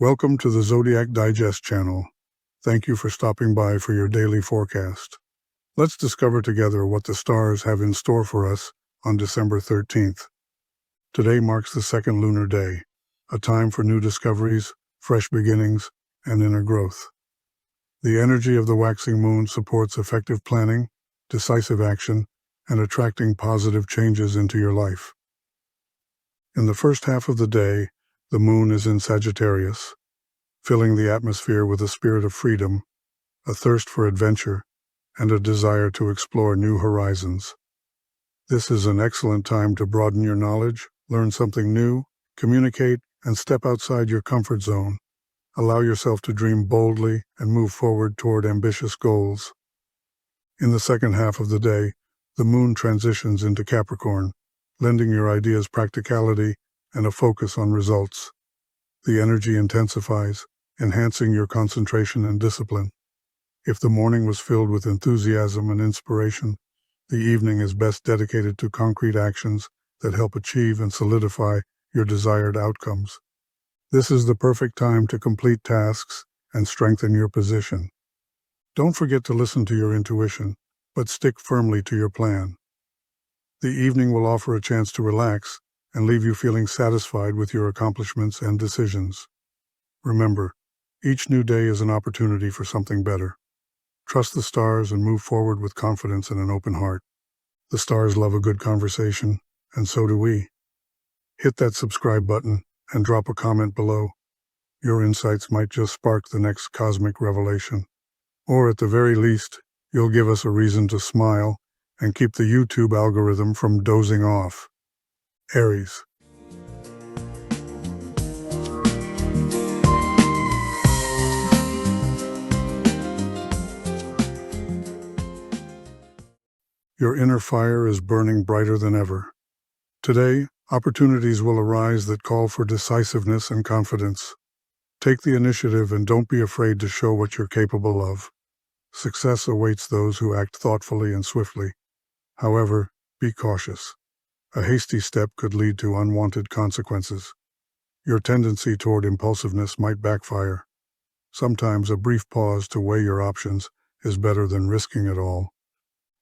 Welcome to the Zodiac Digest channel. Thank you for stopping by for your daily forecast. Let's discover together what the stars have in store for us on December 13th. Today marks the second lunar day, a time for new discoveries, fresh beginnings, and inner growth. The energy of the waxing moon supports effective planning, decisive action, and attracting positive changes into your life. In the first half of the day, the moon is in Sagittarius, filling the atmosphere with a spirit of freedom, a thirst for adventure, and a desire to explore new horizons. This is an excellent time to broaden your knowledge, learn something new, communicate, and step outside your comfort zone. Allow yourself to dream boldly and move forward toward ambitious goals. In the second half of the day, the moon transitions into Capricorn, lending your ideas practicality and a focus on results. The energy intensifies, enhancing your concentration and discipline. If the morning was filled with enthusiasm and inspiration, the evening is best dedicated to concrete actions that help achieve and solidify your desired outcomes. This is the perfect time to complete tasks and strengthen your position. Don't forget to listen to your intuition, but stick firmly to your plan. The evening will offer a chance to relax and leave you feeling satisfied with your accomplishments and decisions. Remember, each new day is an opportunity for something better. Trust the stars and move forward with confidence and an open heart. The stars love a good conversation, and so do we. Hit that subscribe button and drop a comment below. Your insights might just spark the next cosmic revelation. Or at the very least, you'll give us a reason to smile and keep the YouTube algorithm from dozing off. Aries. Your inner fire is burning brighter than ever. Today, opportunities will arise that call for decisiveness and confidence. Take the initiative and don't be afraid to show what you're capable of. Success awaits those who act thoughtfully and swiftly. However, be cautious. A hasty step could lead to unwanted consequences. Your tendency toward impulsiveness might backfire. Sometimes a brief pause to weigh your options is better than risking it all.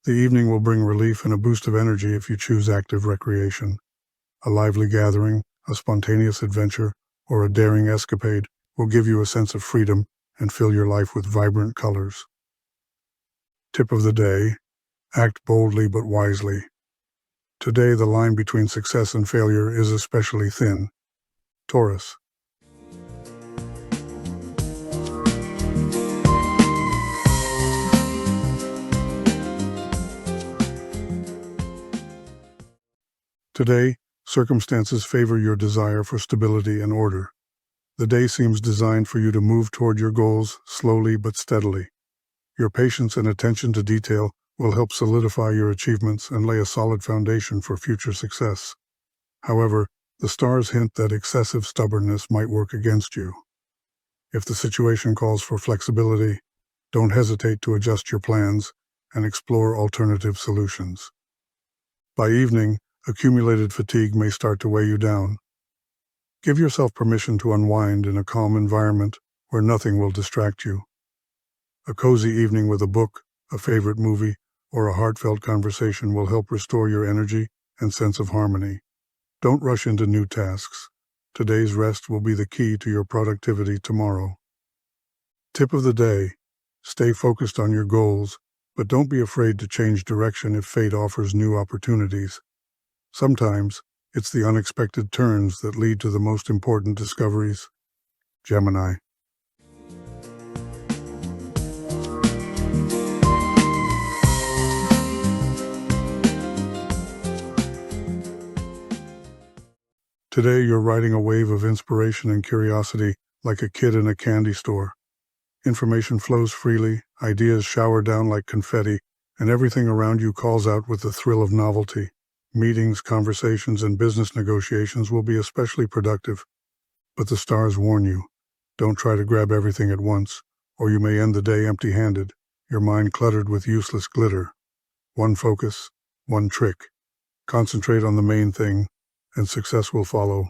The evening will bring relief and a boost of energy if you choose active recreation. A lively gathering, a spontaneous adventure, or a daring escapade will give you a sense of freedom and fill your life with vibrant colors. Tip of the day: act boldly but wisely. Today, the line between success and failure is especially thin. Taurus. Today, circumstances favor your desire for stability and order. The day seems designed for you to move toward your goals slowly but steadily. Your patience and attention to detail will help solidify your achievements and lay a solid foundation for future success. However, the stars hint that excessive stubbornness might work against you. If the situation calls for flexibility, don't hesitate to adjust your plans and explore alternative solutions. By evening, accumulated fatigue may start to weigh you down. Give yourself permission to unwind in a calm environment where nothing will distract you. A cozy evening with a book, a favorite movie, or a heartfelt conversation will help restore your energy and sense of harmony. Don't rush into new tasks. Today's rest will be the key to your productivity tomorrow. Tip of the day: stay focused on your goals, but don't be afraid to change direction if fate offers new opportunities. Sometimes, it's the unexpected turns that lead to the most important discoveries. Gemini. Today, you're riding a wave of inspiration and curiosity like a kid in a candy store. Information flows freely, ideas shower down like confetti, and everything around you calls out with the thrill of novelty. Meetings, conversations, and business negotiations will be especially productive. But the stars warn you, don't try to grab everything at once, or you may end the day empty-handed, your mind cluttered with useless glitter. One focus, one trick. Concentrate on the main thing, and success will follow.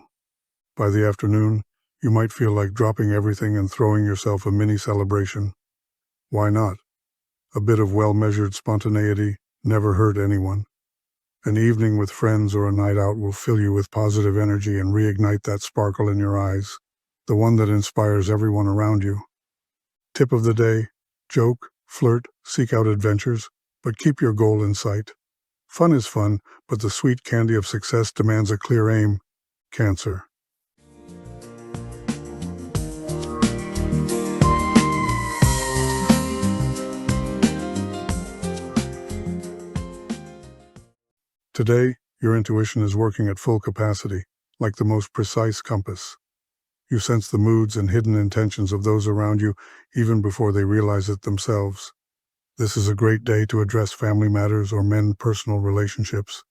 By the afternoon, You might feel like dropping everything and throwing yourself a mini celebration. Why not? A bit of well-measured spontaneity never hurt anyone. An evening with friends or a night out will fill you with positive energy and reignite that sparkle in your eyes, the one that inspires everyone around you. Tip of the day: joke, flirt, seek out adventures, but keep your goal in sight. Fun is fun, but the sweet candy of success demands a clear aim. Cancer. Today, your intuition is working at full capacity, like the most precise compass. You sense the moods and hidden intentions of those around you even before they realize it themselves. This is a great day to address family matters or mend personal relationships.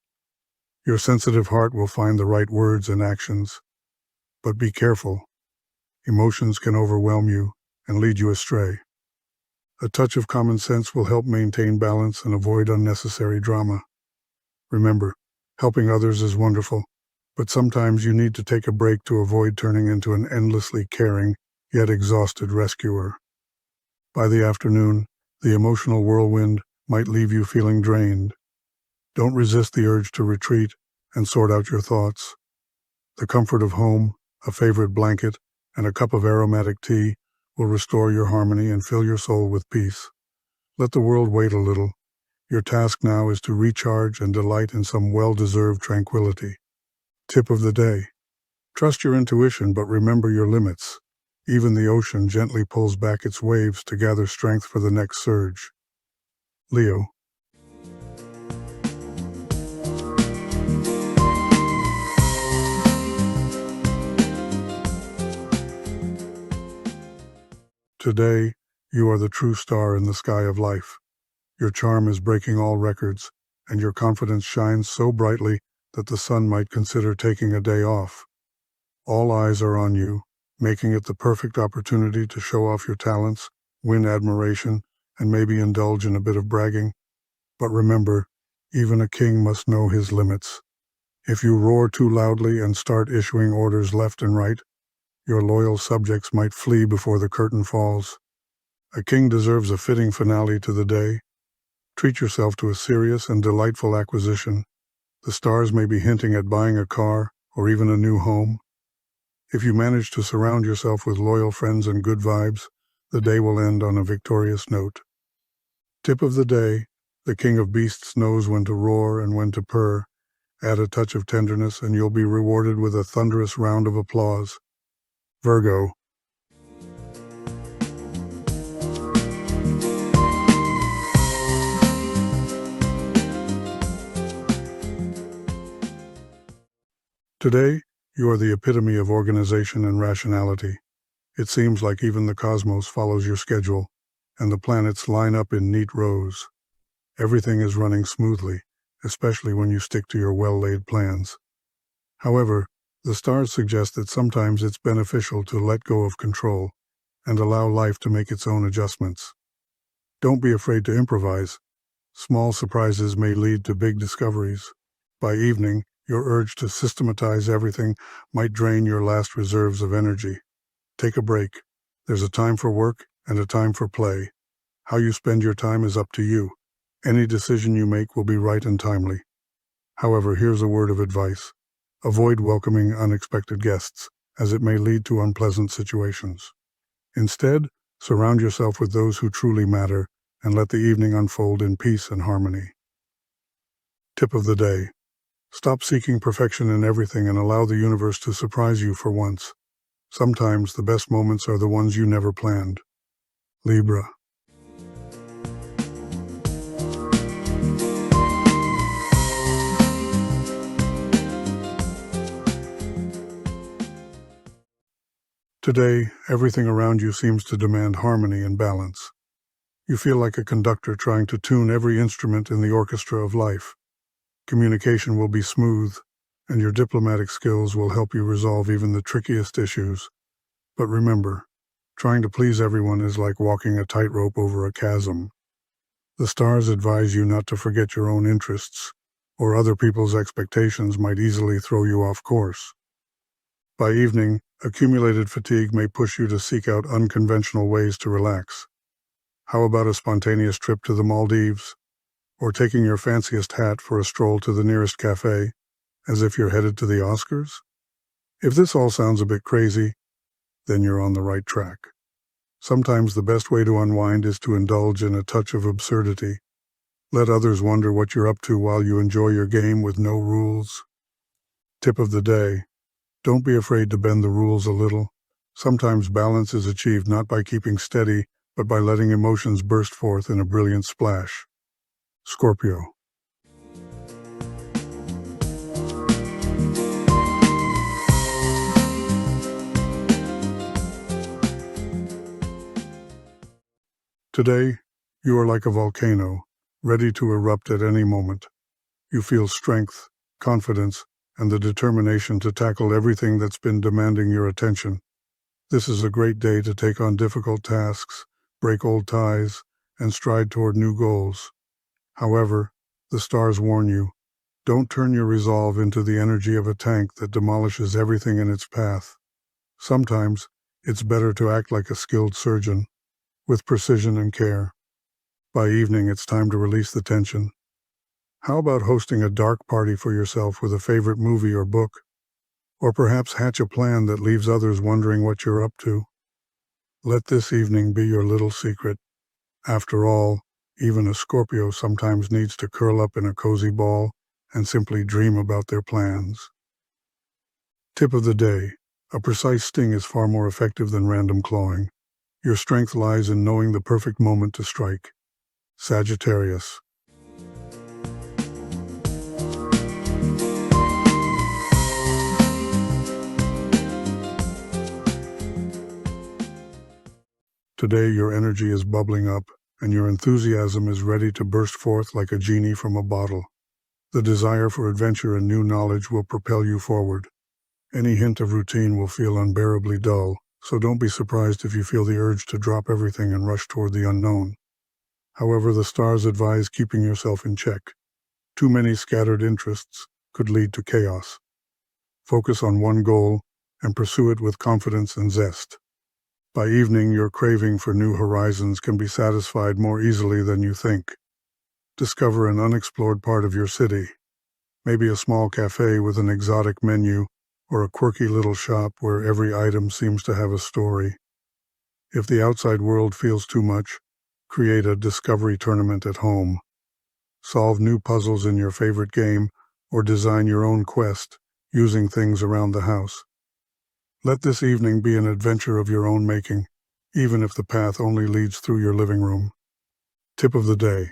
Your sensitive heart will find the right words and actions. But be careful. Emotions can overwhelm you and lead you astray. A touch of common sense will help maintain balance and avoid unnecessary drama. Remember, helping others is wonderful, but sometimes you need to take a break to avoid turning into an endlessly caring, yet exhausted rescuer. By the afternoon, the emotional whirlwind might leave you feeling drained. Don't resist the urge to retreat and sort out your thoughts. The comfort of home, a favorite blanket, and a cup of aromatic tea will restore your harmony and fill your soul with peace. Let the world wait a little. Your task now is to recharge and delight in some well-deserved tranquility. Tip of the day: trust your intuition, but remember your limits. Even the ocean gently pulls back its waves to gather strength for the next surge. Leo. Today, you are the true star in the sky of life. Your charm is breaking all records, and your confidence shines so brightly that the sun might consider taking a day off. All eyes are on you, making it the perfect opportunity to show off your talents, win admiration, and maybe indulge in a bit of bragging. But remember, even a king must know his limits. If you roar too loudly and start issuing orders left and right, your loyal subjects might flee before the curtain falls. A king deserves a fitting finale to the day. Treat yourself to a serious and delightful acquisition. The stars may be hinting at buying a car or even a new home. If you manage to surround yourself with loyal friends and good vibes, the day will end on a victorious note. Tip of the day: the king of beasts knows when to roar and when to purr. Add a touch of tenderness and you'll be rewarded with a thunderous round of applause. Virgo. Today, you are the epitome of organization and rationality. It seems like even the cosmos follows your schedule, and the planets line up in neat rows. Everything is running smoothly, especially when you stick to your well-laid plans. However, the stars suggest that sometimes it's beneficial to let go of control and allow life to make its own adjustments. Don't be afraid to improvise. Small surprises may lead to big discoveries. By evening, your urge to systematize everything might drain your last reserves of energy. Take a break. There's a time for work and a time for play. How you spend your time is up to you. Any decision you make will be right and timely. However, here's a word of advice. Avoid welcoming unexpected guests, as it may lead to unpleasant situations. Instead, surround yourself with those who truly matter and let the evening unfold in peace and harmony. Tip of the day: stop seeking perfection in everything and allow the universe to surprise you for once. Sometimes the best moments are the ones you never planned. Libra. Today, everything around you seems to demand harmony and balance. You feel like a conductor trying to tune every instrument in the orchestra of life. Communication will be smooth, and your diplomatic skills will help you resolve even the trickiest issues. But remember, trying to please everyone is like walking a tightrope over a chasm. The stars advise you not to forget your own interests, or other people's expectations might easily throw you off course. By evening, Accumulated fatigue may push you to seek out unconventional ways to relax. How about a spontaneous trip to the Maldives? Or taking your fanciest hat for a stroll to the nearest cafe, as if you're headed to the Oscars? If this all sounds a bit crazy, then you're on the right track. Sometimes the best way to unwind is to indulge in a touch of absurdity. Let others wonder what you're up to while you enjoy your game with no rules. Tip of the day: don't be afraid to bend the rules a little. Sometimes balance is achieved not by keeping steady, but by letting emotions burst forth in a brilliant splash. Scorpio. Today, you are like a volcano, ready to erupt at any moment. You feel strength, confidence, and the determination to tackle everything that's been demanding your attention. This is a great day to take on difficult tasks, break old ties, and stride toward new goals. However, the stars warn you, don't turn your resolve into the energy of a tank that demolishes everything in its path. Sometimes, it's better to act like a skilled surgeon, with precision and care. By evening, it's time to release the tension. How about hosting a dark party for yourself with a favorite movie or book? Or perhaps hatch a plan that leaves others wondering what you're up to? Let this evening be your little secret. After all, even a Scorpio sometimes needs to curl up in a cozy ball and simply dream about their plans. Tip of the day: a precise sting is far more effective than random clawing. Your strength lies in knowing the perfect moment to strike. Sagittarius. Today your energy is bubbling up, and your enthusiasm is ready to burst forth like a genie from a bottle. The desire for adventure and new knowledge will propel you forward. Any hint of routine will feel unbearably dull, so don't be surprised if you feel the urge to drop everything and rush toward the unknown. However, the stars advise keeping yourself in check. Too many scattered interests could lead to chaos. Focus on one goal and pursue it with confidence and zest. By evening, your craving for new horizons can be satisfied more easily than you think. Discover an unexplored part of your city, maybe a small cafe with an exotic menu, or a quirky little shop where every item seems to have a story. If the outside world feels too much, create a discovery tournament at home. Solve new puzzles in your favorite game, or design your own quest using things around the house. Let this evening be an adventure of your own making, even if the path only leads through your living room. Tip of the day: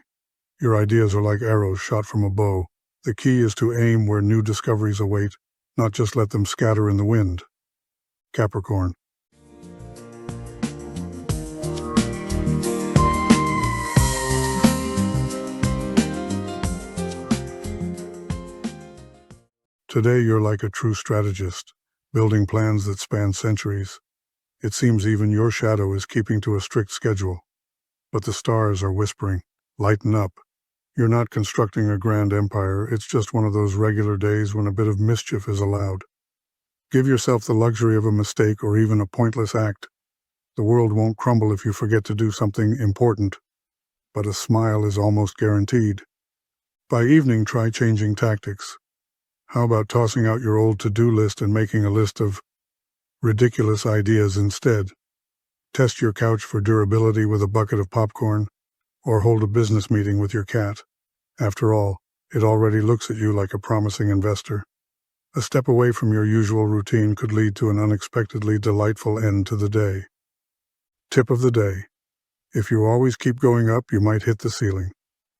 your ideas are like arrows shot from a bow. The key is to aim where new discoveries await, not just let them scatter in the wind. Capricorn. Today you're like a true strategist, building plans that span centuries. It seems even your shadow is keeping to a strict schedule. But the stars are whispering, lighten up. You're not constructing a grand empire, it's just one of those regular days when a bit of mischief is allowed. Give yourself the luxury of a mistake or even a pointless act. The world won't crumble if you forget to do something important, but a smile is almost guaranteed. By evening, try changing tactics. How about tossing out your old to-do list and making a list of ridiculous ideas instead? Test your couch for durability with a bucket of popcorn, or hold a business meeting with your cat. After all, it already looks at you like a promising investor. A step away from your usual routine could lead to an unexpectedly delightful end to the day. Tip of the day: if you always keep going up, you might hit the ceiling.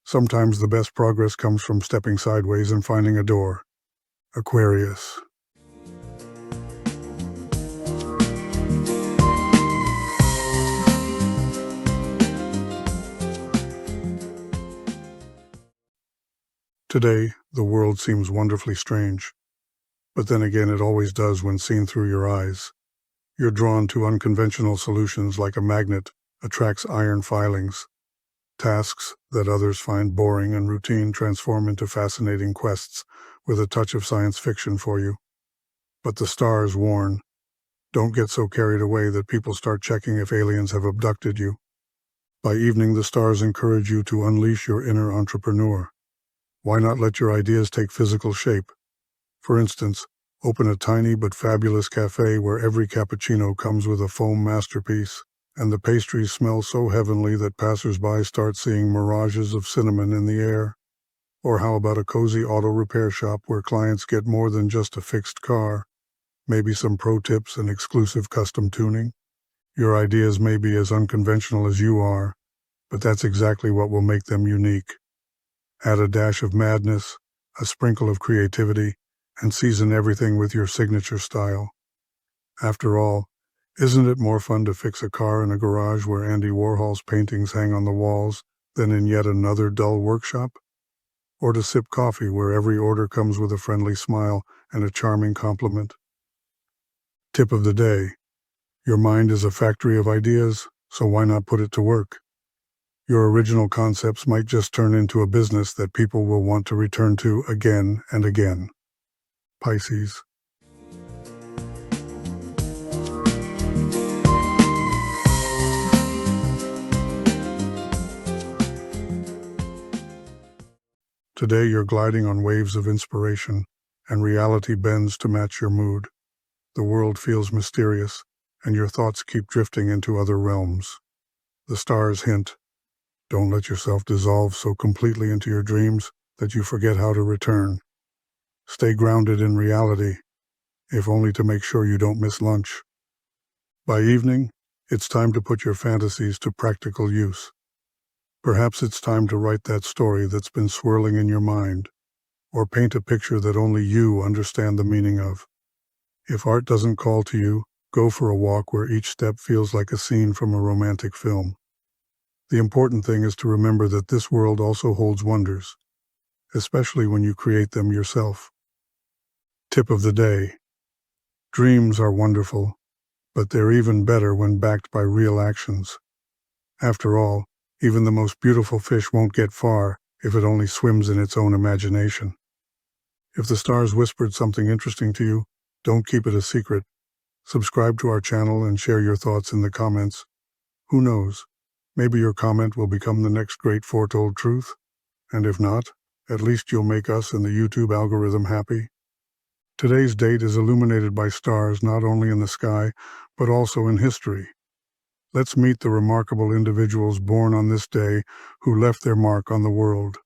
Sometimes the best progress comes from stepping sideways and finding a door. Aquarius. Today, the world seems wonderfully strange. But then again, it always does when seen through your eyes. You're drawn to unconventional solutions like a magnet attracts iron filings. Tasks that others find boring and routine transform into fascinating quests with a touch of science fiction for you. But the stars warn, Don't get so carried away that people start checking if aliens have abducted you. By evening, the stars encourage you to unleash your inner entrepreneur. Why not let your ideas take physical shape? For instance, open a tiny but fabulous cafe where every cappuccino comes with a foam masterpiece, and the pastries smell so heavenly that passers-by start seeing mirages of cinnamon in the air. Or how about a cozy auto repair shop where clients get more than just a fixed car, maybe some pro tips and exclusive custom tuning? Your ideas may be as unconventional as you are, but that's exactly what will make them unique. Add a dash of madness, a sprinkle of creativity, and season everything with your signature style. After all, isn't it more fun to fix a car in a garage where Andy Warhol's paintings hang on the walls than in yet another dull workshop? Or to sip coffee where every order comes with a friendly smile and a charming compliment? Tip of the day: your mind is a factory of ideas, so why not put it to work? Your original concepts might just turn into a business that people will want to return to again and again. Pisces. Today you're gliding on waves of inspiration, and reality bends to match your mood. The world feels mysterious, and your thoughts keep drifting into other realms. The stars hint, don't let yourself dissolve so completely into your dreams that you forget how to return. Stay grounded in reality, if only to make sure you don't miss lunch. By evening, it's time to put your fantasies to practical use. Perhaps it's time to write that story that's been swirling in your mind, or paint a picture that only you understand the meaning of. If art doesn't call to you, go for a walk where each step feels like a scene from a romantic film. The important thing is to remember that this world also holds wonders, especially when you create them yourself. Tip of the day: dreams are wonderful, but they're even better when backed by real actions. After all, even the most beautiful fish won't get far if it only swims in its own imagination. If the stars whispered something interesting to you, don't keep it a secret. Subscribe to our channel and share your thoughts in the comments. Who knows, maybe your comment will become the next great foretold truth. And if not, at least you'll make us and the YouTube algorithm happy. Today's date is illuminated by stars not only in the sky, but also in history. Let's meet the remarkable individuals born on this day who left their mark on the world.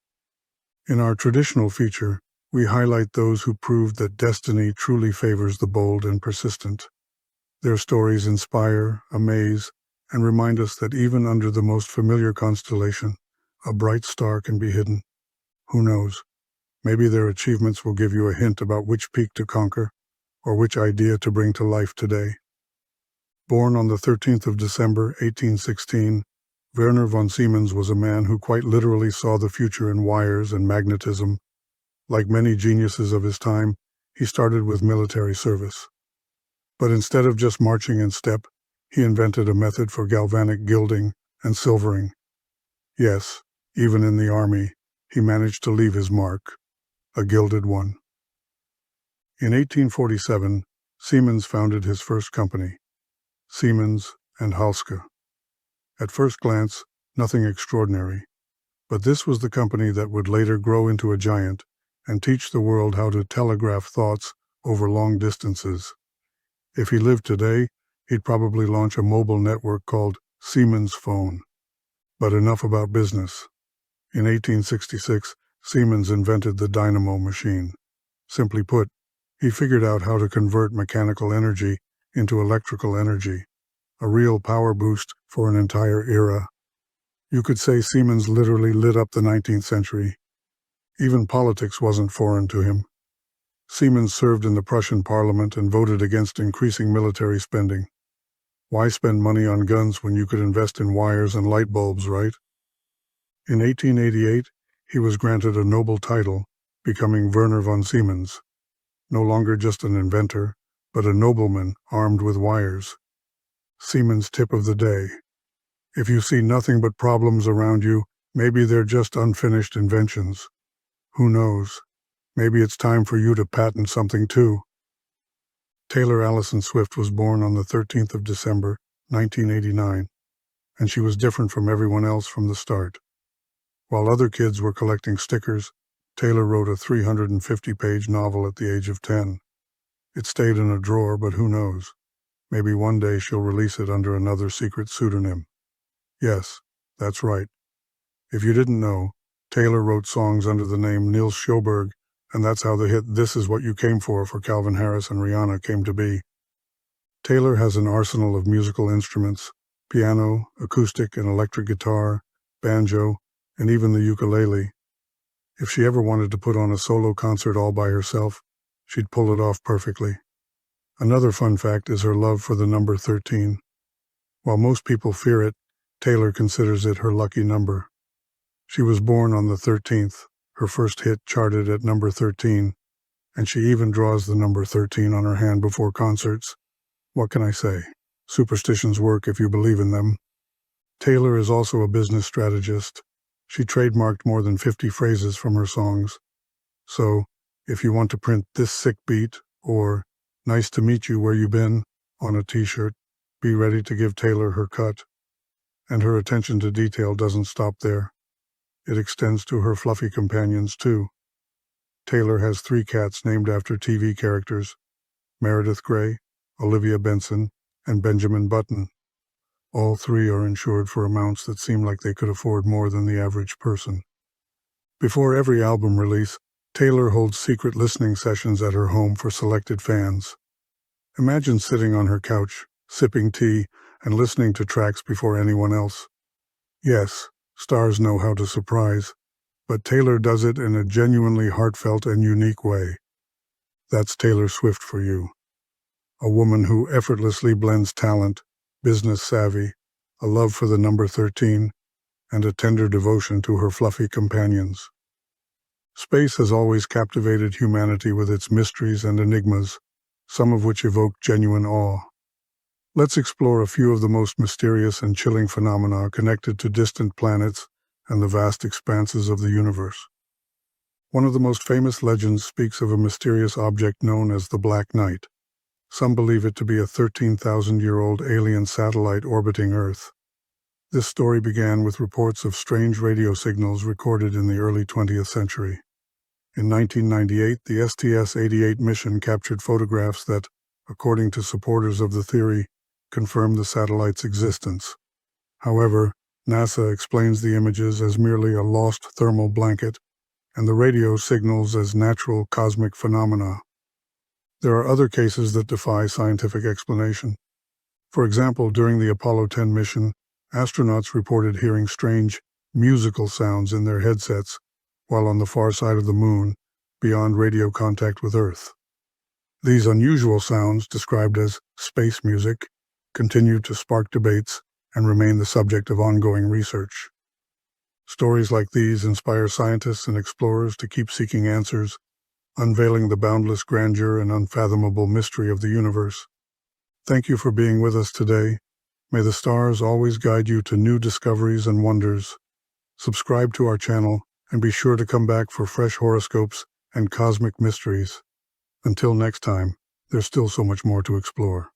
In our traditional feature, we highlight those who proved that destiny truly favors the bold and persistent. Their stories inspire, amaze, and remind us that even under the most familiar constellation, a bright star can be hidden. Who knows? Maybe their achievements will give you a hint about which peak to conquer, or which idea to bring to life today. Born on the 13th of December, 1816, Werner von Siemens was a man who quite literally saw the future in wires and magnetism. Like many geniuses of his time, he started with military service. But instead of just marching in step, he invented a method for galvanic gilding and silvering. Yes, even in the army, he managed to leave his mark, a gilded one. In 1847, Siemens founded his first company, Siemens and Halske. At first glance, nothing extraordinary, but this was the company that would later grow into a giant and teach the world how to telegraph thoughts over long distances. If he lived today, he'd probably launch a mobile network called Siemens Phone. But enough about business. In 1866, Siemens invented the dynamo machine. Simply put, he figured out how to convert mechanical energy into electrical energy, a real power boost for an entire era. You could say Siemens literally lit up the 19th century. Even politics wasn't foreign to him. Siemens served in the Prussian parliament and voted against increasing military spending. Why spend money on guns when you could invest in wires and light bulbs, right? In 1888, he was granted a noble title, becoming Werner von Siemens. No longer just an inventor, but a nobleman armed with wires. Siemens tip of the day: if you see nothing but problems around you, maybe they're just unfinished inventions. Who knows? Maybe it's time for you to patent something too. Taylor Allison Swift was born on the 13th of December, 1989, and she was different from everyone else from the start. While other kids were collecting stickers, Taylor wrote a 350-page novel at the age of 10. It stayed in a drawer, but who knows? Maybe one day she'll release it under another secret pseudonym. Yes, that's right. If you didn't know, Taylor wrote songs under the name Nils Sjoberg, and that's how the hit This Is What You Came For Calvin Harris and Rihanna came to be. Taylor has an arsenal of musical instruments: piano, acoustic and electric guitar, banjo, and even the ukulele. If she ever wanted to put on a solo concert all by herself, she'd pull it off perfectly. Another fun fact is her love for the number 13. While most people fear it, Taylor considers it her lucky number. She was born on the 13th, her first hit charted at number 13, and she even draws the number 13 on her hand before concerts. What can I say? Superstitions work if you believe in them. Taylor is also a business strategist. She trademarked more than 50 phrases from her songs. So, if you want to print "This Sick Beat" or "Nice to Meet You Where You Been" on a t-shirt, be ready to give Taylor her cut. And her attention to detail doesn't stop there. It extends to her fluffy companions, too. Taylor has 3 cats named after TV characters: Meredith Grey, Olivia Benson, and Benjamin Button. All 3 are insured for amounts that seem like they could afford more than the average person. Before every album release, Taylor holds secret listening sessions at her home for selected fans. Imagine sitting on her couch, sipping tea, and listening to tracks before anyone else. Yes, stars know how to surprise, but Taylor does it in a genuinely heartfelt and unique way. That's Taylor Swift for you. A woman who effortlessly blends talent, business savvy, a love for the number 13, and a tender devotion to her fluffy companions. Space has always captivated humanity with its mysteries and enigmas, some of which evoke genuine awe. Let's explore a few of the most mysterious and chilling phenomena connected to distant planets and the vast expanses of the universe. One of the most famous legends speaks of a mysterious object known as the Black Knight. Some believe it to be a 13,000-year-old alien satellite orbiting Earth. This story began with reports of strange radio signals recorded in the early 20th century. In 1998, the STS-88 mission captured photographs that, according to supporters of the theory, confirmed the satellite's existence. However, NASA explains the images as merely a lost thermal blanket, and the radio signals as natural cosmic phenomena. There are other cases that defy scientific explanation. For example, during the Apollo 10 mission, astronauts reported hearing strange, musical sounds in their headsets while on the far side of the moon, beyond radio contact with Earth. These unusual sounds, described as space music, continue to spark debates and remain the subject of ongoing research. Stories like these inspire scientists and explorers to keep seeking answers, unveiling the boundless grandeur and unfathomable mystery of the universe. Thank you for being with us today. May the stars always guide you to new discoveries and wonders. Subscribe to our channel and be sure to come back for fresh horoscopes and cosmic mysteries. Until next time, there's still so much more to explore.